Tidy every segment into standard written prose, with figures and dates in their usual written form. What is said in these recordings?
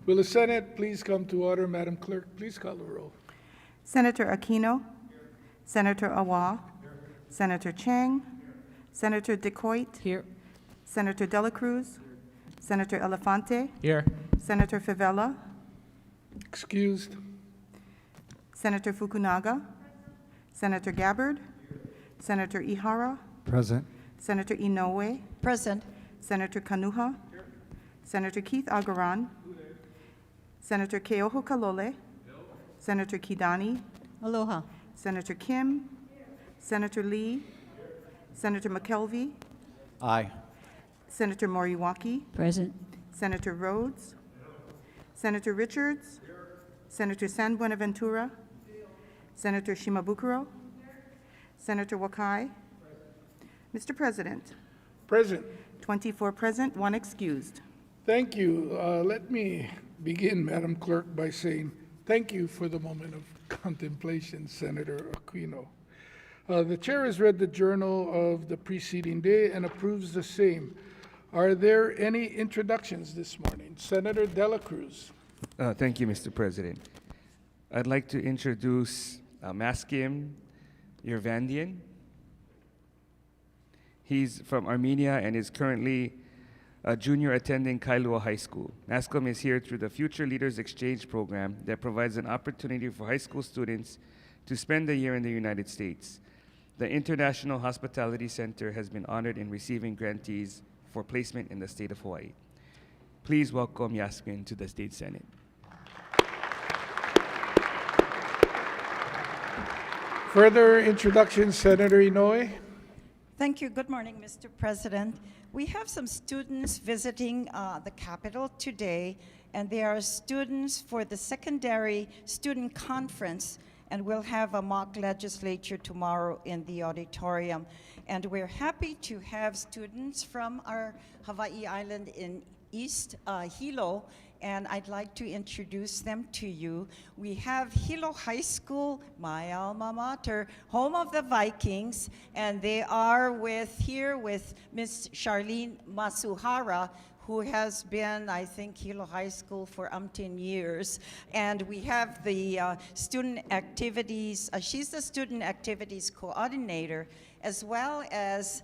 Will the Senate please come to order? Madam Clerk, please call the roll. Senator Aquino, Senator Awa, Senator Chang, Senator DeCoit, Here. Senator Dela Cruz, Senator Elefante, Here. Senator Favela, Excused. Senator Fukunaga, Senator Gabbard, Senator Ihara, Present. Senator Inoue, Present. Senator Kanuha, Senator Keith Agaran, Senator Keoho Kalole, Senator Kidani, Aloha. Senator Kim, Senator Lee, Senator McKelvey, Aye. Senator Moriwaki, Present. Senator Rhodes, Senator Richards, Senator San Buenaventura, Senator Shimabukuro, Senator Wakai. Mr. President, Present. 24 present, 1 excused. Thank you. Let me begin, Madam Clerk, by saying thank you for the moment of contemplation, Senator Aquino. The chair has read the journal of the preceding day and approves the same. Are there any introductions this morning? Senator Dela Cruz. Thank you, Mr. President. I'd like to introduce Maskim Yervandian. He's from Armenia and is currently a junior attending Kailua High School. Maskim is here through the Future Leaders Exchange Program that provides an opportunity for high school students to spend a year in the United States. The International Hospitality Center has been honored in receiving grantees for placement in the state of Hawaii. Please welcome Yasmin to the State Senate. Further introduction, Senator Inoue. Thank you. Good morning, Mr. President. We have some students visiting the Capitol today, and they are students for the Secondary Student Conference, and we'll have a mock legislature tomorrow in the auditorium. And we're happy to have students from our Hawaii Island in East Hilo, and I'd like to introduce them to you. We have Hilo High School, my alma mater, home of the Vikings, and they are here with Miss Charlene Masuhara, who has been, I think, Hilo High School for umpteen years. And we have the student activities, she's the student activities coordinator, as well as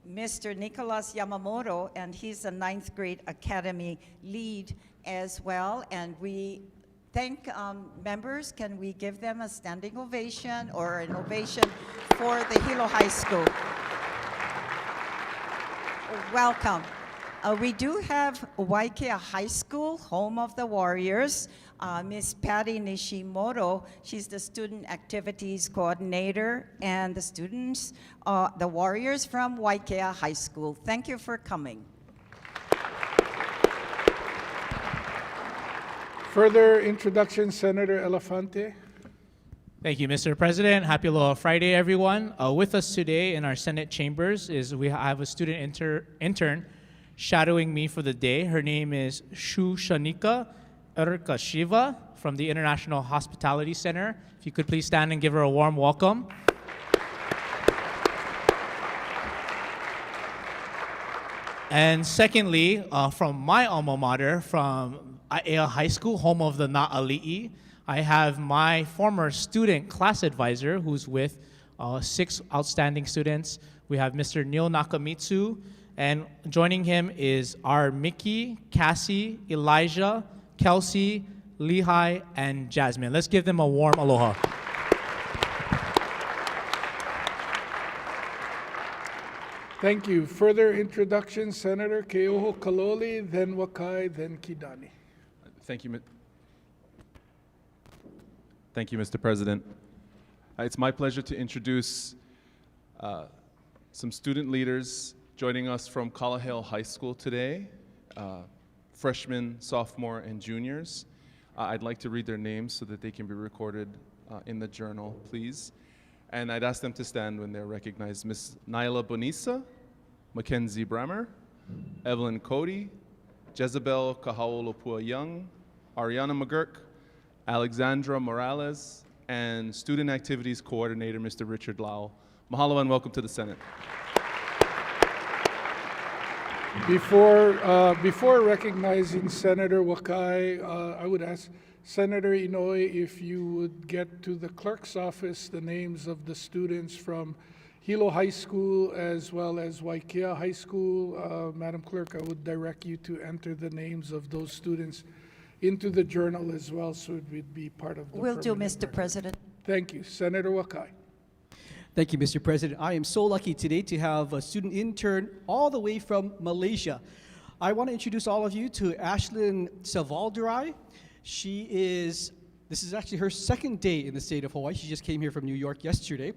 Mr. Nicholas Yamamoto, and he's a 9th grade academy lead as well. And we thank members. Can we give them a standing ovation or an ovation for the Hilo High School? Welcome. We do have Waikea High School, home of the Warriors. Miss Patty Nishimoto, she's the student activities coordinator, and the students, the Warriors from Waikea High School. Thank you for coming. Further introduction, Senator Elefante. Thank you, Mr. President. Happy Aloha Friday, everyone. With us today in our Senate chambers is I have a student intern shadowing me for the day. Her name is Shu Shanika Erika Shiva from the International Hospitality Center. If you could please stand and give her a warm welcome. And secondly, from my alma mater, from Aiea High School, home of the Na'ali'i, I have my former student class advisor who's with 6 outstanding students. We have Mr. Neil Nakamitsu, and joining him is our Mickey, Cassie, Elijah, Kelsey, Lehigh, and Jasmine. Let's give them a warm aloha. Thank you. Further introduction, Senator Keoho Kalole, then Wakai, then Kidani. Thank you, Mr. President. It's my pleasure to introduce some student leaders joining us from Kalaheo High School today, freshmen, sophomore, and juniors. I'd like to read their names so that they can be recorded in the journal, please. And I'd ask them to stand when they're recognized. Ms. Nyla Bonisa, Mackenzie Bremer, Evelyn Cody, Jezebel Kahaolopua Young, Ariana McGurk, Alexandra Morales, and Student Activities Coordinator, Mr. Richard Lau. Mahalo and welcome to the Senate. Before recognizing Senator Wakai, I would ask Senator Inouye if you would get to the clerk's office the names of the students from Hilo High School as well as Waikia High School. Madam Clerk, I would direct you to enter the names of those students into the journal as well, so it would be part of the Will do, permanent Mr. record. President. Thank you. Senator Wakai. Thank you, Mr. President. I am so lucky today to have a student intern all the way from Malaysia. I want to introduce all of you to Ashlyn Savaldurai. This is actually her second day in the state of Hawaii. She just came here from New York yesterday.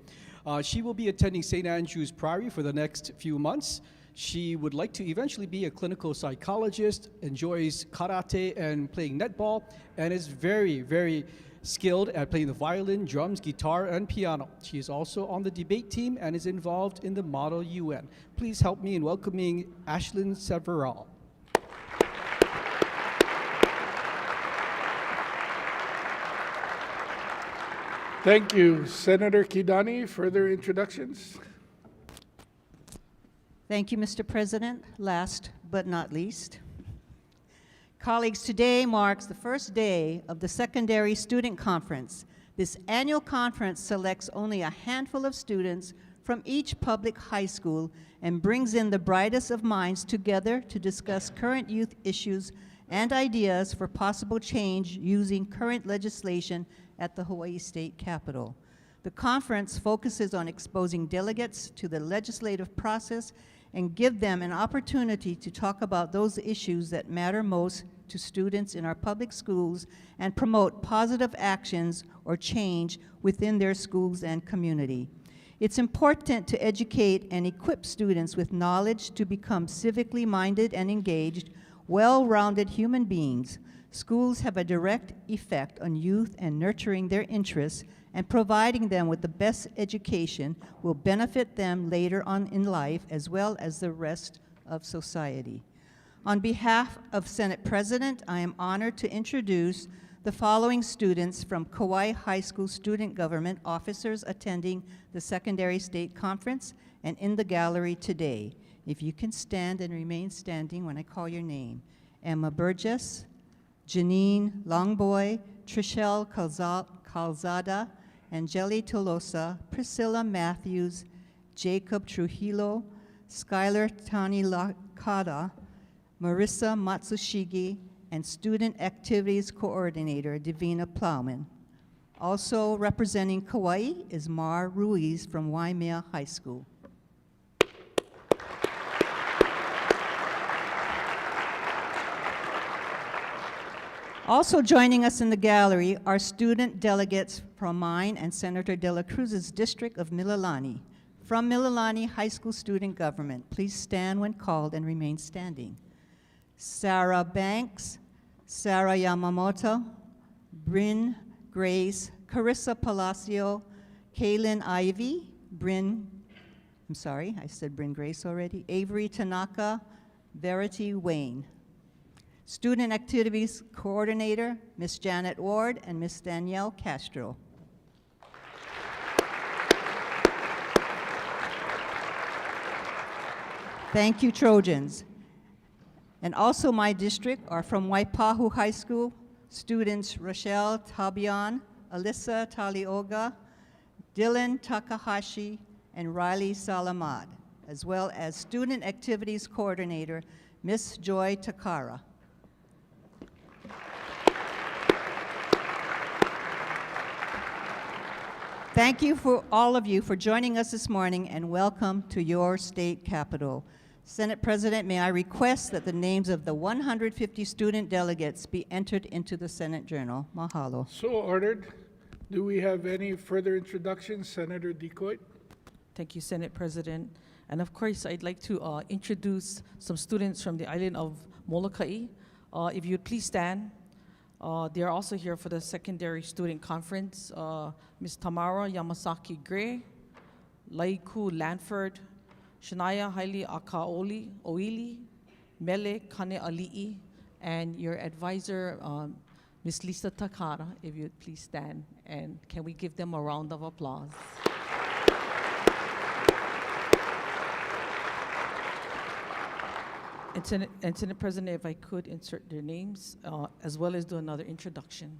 She will be attending St. Andrews Priory for the next few months. She would like to eventually be a clinical psychologist, enjoys karate and playing netball, and is very, very skilled at playing the violin, drums, guitar, and piano. She is also on the debate team and is involved in the Model UN. Please help me in welcoming Ashlyn Several. Thank you. Senator Kidani, further introductions? Thank you, Mr. President. Last but not least, colleagues, today marks the first day of the Secondary Student Conference. This annual conference selects only a handful of students from each public high school and brings in the brightest of minds together to discuss current youth issues and ideas for possible change using current legislation at the Hawaii State Capitol. The conference focuses on exposing delegates to the legislative process and give them an opportunity to talk about those issues that matter most to students in our public schools and promote positive actions or change within their schools and community. It's important to educate and equip students with knowledge to become civically minded and engaged, well-rounded human beings. Schools have a direct effect on youth, and nurturing their interests and providing them with the best education will benefit them later on in life as well as the rest of society. On behalf of Senate President, I am honored to introduce the following students from Kauai High School student government officers attending the Secondary State Conference and in the gallery today. If you can stand and remain standing when I call your name. Emma Burgess, Janine Longboy, Trishelle Calzada, Angeli Tolosa, Priscilla Matthews, Jacob Trujillo, Skylar Tani Lakata, Marissa Matsushige, and Student Activities Coordinator Divina Plowman. Also representing Kauai is Mar Ruiz from Waimea High School. Also joining us in the gallery are student delegates from mine and Senator De La Cruz's district of Mililani. From Mililani High School Student Government, please stand when called and remain standing. Sarah Banks, Sarah Yamamoto, Bryn Grace, Carissa Palacio, Kaylin Ivy, Bryn Grace already, Avery Tanaka, Verity Wayne. Student Activities Coordinator, Ms. Janet Ward and Ms. Danielle Castro. Thank you, Trojans. And also my district are from Waipahu High School, students Rochelle Tabian, Alyssa Talioga, Dylan Takahashi, and Riley Salamad, as well as Student Activities Coordinator, Ms. Joy Takara. Thank you for all of you for joining us this morning, and welcome to your state capitol. Senate President, may I request that the names of the 150 student delegates be entered into the Senate Journal. Mahalo. So ordered. Do we have any further introductions? Senator Decoit. Thank you, Senate President. And of course, I'd like to introduce some students from the island of Molokai. If you'd please stand. They are also here for the Secondary Student Conference. Ms. Tamara Yamasaki Gray, Laiku Lanford, Shania Haile Akaoli Oili, Mele Kane Ali'i, and your advisor, Ms. Lisa Takara, if you'd please stand. And can we give them a round of applause? And Senate President, if I could insert their names, as well as do another introduction.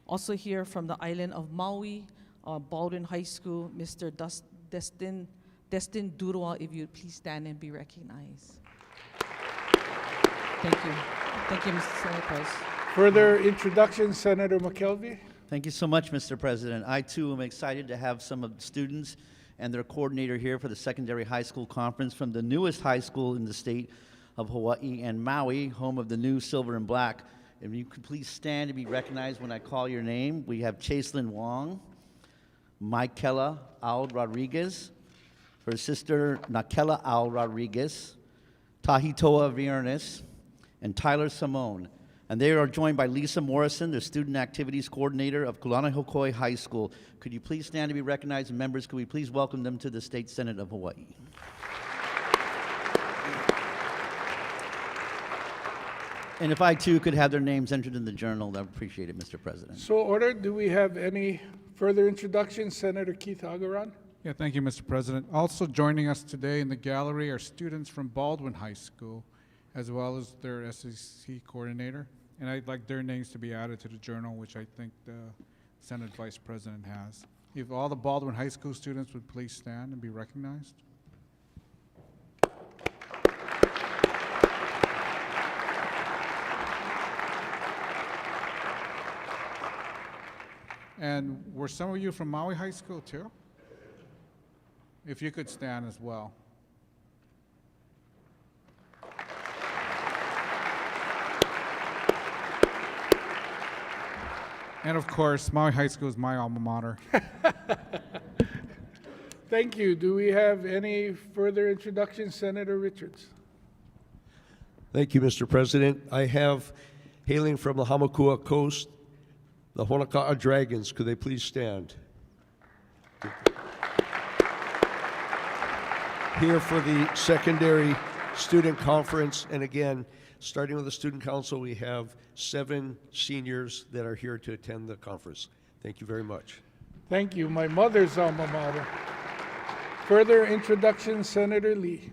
Also here from the island of Maui, Baldwin High School, Mr. Destin Durwa, if you'd please stand and be recognized. Thank you. Thank you, Mr. Senate President. Further introduction, Senator McKelvey. Thank you so much, Mr. President. I, too, am excited to have some of the students and their coordinator here for the Secondary High School Conference from the newest high school in the state of Hawaii and Maui, home of the new Silver and Black. If you could please stand to be recognized when I call your name. We have Chaselyn Wong, Michaela Al Rodriguez, her sister Nakela Al Rodriguez, Tahitoa Viernes, and Tyler Simone. And they are joined by Lisa Morrison, the Student Activities Coordinator of Kulanahokoi High School. Could you please stand to be recognized? And members, could we please welcome them to the State Senate of Hawaii? And if I, too, could have their names entered in the journal, I would appreciate it, Mr. President. So ordered. Do we have any further introductions? Senator Keith Agaran. Yeah, thank you, Mr. President. Also joining us today in the gallery are students from Baldwin High School, as well as their SEC coordinator. And I'd like their names to be added to the journal, which I think the Senate Vice President has. If all the Baldwin High School students would please stand and be recognized. And were some of you from Maui High School too? If you could stand as well. And of course, Maui High School is my alma mater. Thank you. Do we have any further introductions? Senator Richards. Thank you, Mr. President. I have, hailing from the Hamakua Coast, the Honaka'a Dragons. Could they please stand? Here for the secondary student conference. And again, starting with the student council, we have 7 seniors that are here to attend the conference. Thank you very much. Thank you. My mother's alma mater. Further introduction, Senator Lee.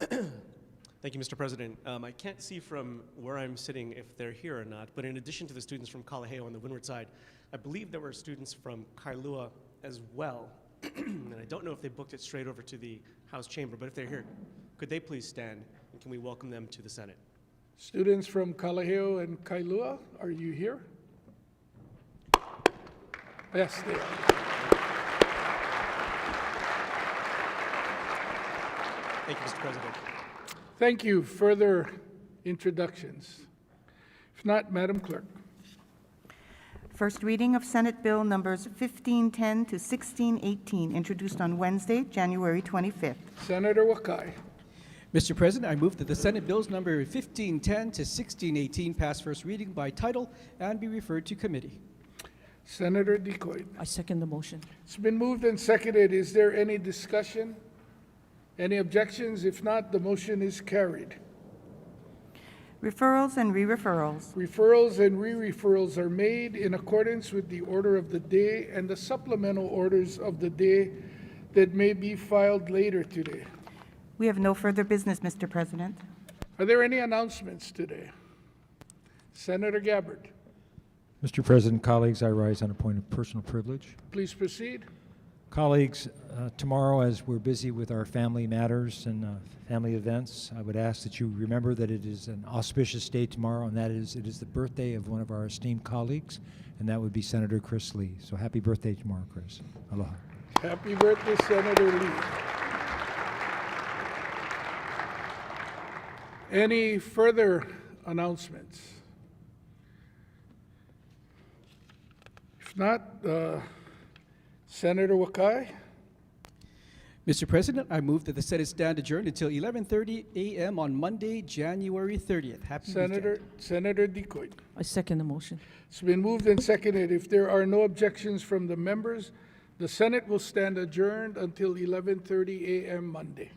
Thank you, Mr. President. I can't see from where I'm sitting if they're here or not, but in addition to the students from Kalaheo on the windward side, I believe there were students from Kailua as well. And I don't know if they booked it straight over to the House chamber, but if they're here, could they please stand, and can we welcome them to the Senate? Students from Kalaheo and Kailua, are you here? Yes, they are. Thank you, Mr. President. Thank you. Further introductions? If not, Madam Clerk. First reading of Senate Bill numbers 1510 to 1618, introduced on Wednesday, January 25th. Senator Wakai. Mr. President, I move that the Senate bills number 1510 to 1618 pass first reading by title and be referred to committee. Senator Decoy. I second the motion. It's been moved and seconded. Is there any discussion? Any objections? If not, the motion is carried. Referrals and re-referrals. Referrals and re-referrals are made in accordance with the order of the day and the supplemental orders of the day that may be filed later today. We have no further business, Mr. President. Are there any announcements today? Senator Gabbard, Mr. President, colleagues, I rise on a point of personal privilege. please proceed. Colleagues, tomorrow, as we're busy with our family matters and family events, I would ask that you remember that it is an auspicious day tomorrow, and that is, it is the birthday of one of our esteemed colleagues, and that would be Senator Chris Lee. So happy birthday tomorrow, Chris. Aloha. Happy birthday, Senator Lee. Any further announcements? If not, Senator Wakai. Mr. President, I move that the Senate stand adjourned until 11:30 a.m. on Monday, January 30th. Happy weekend. Senator Decoy. I second the motion. It's been moved and seconded. If there are no objections from the members, the Senate will stand adjourned until 11:30 a.m. Monday.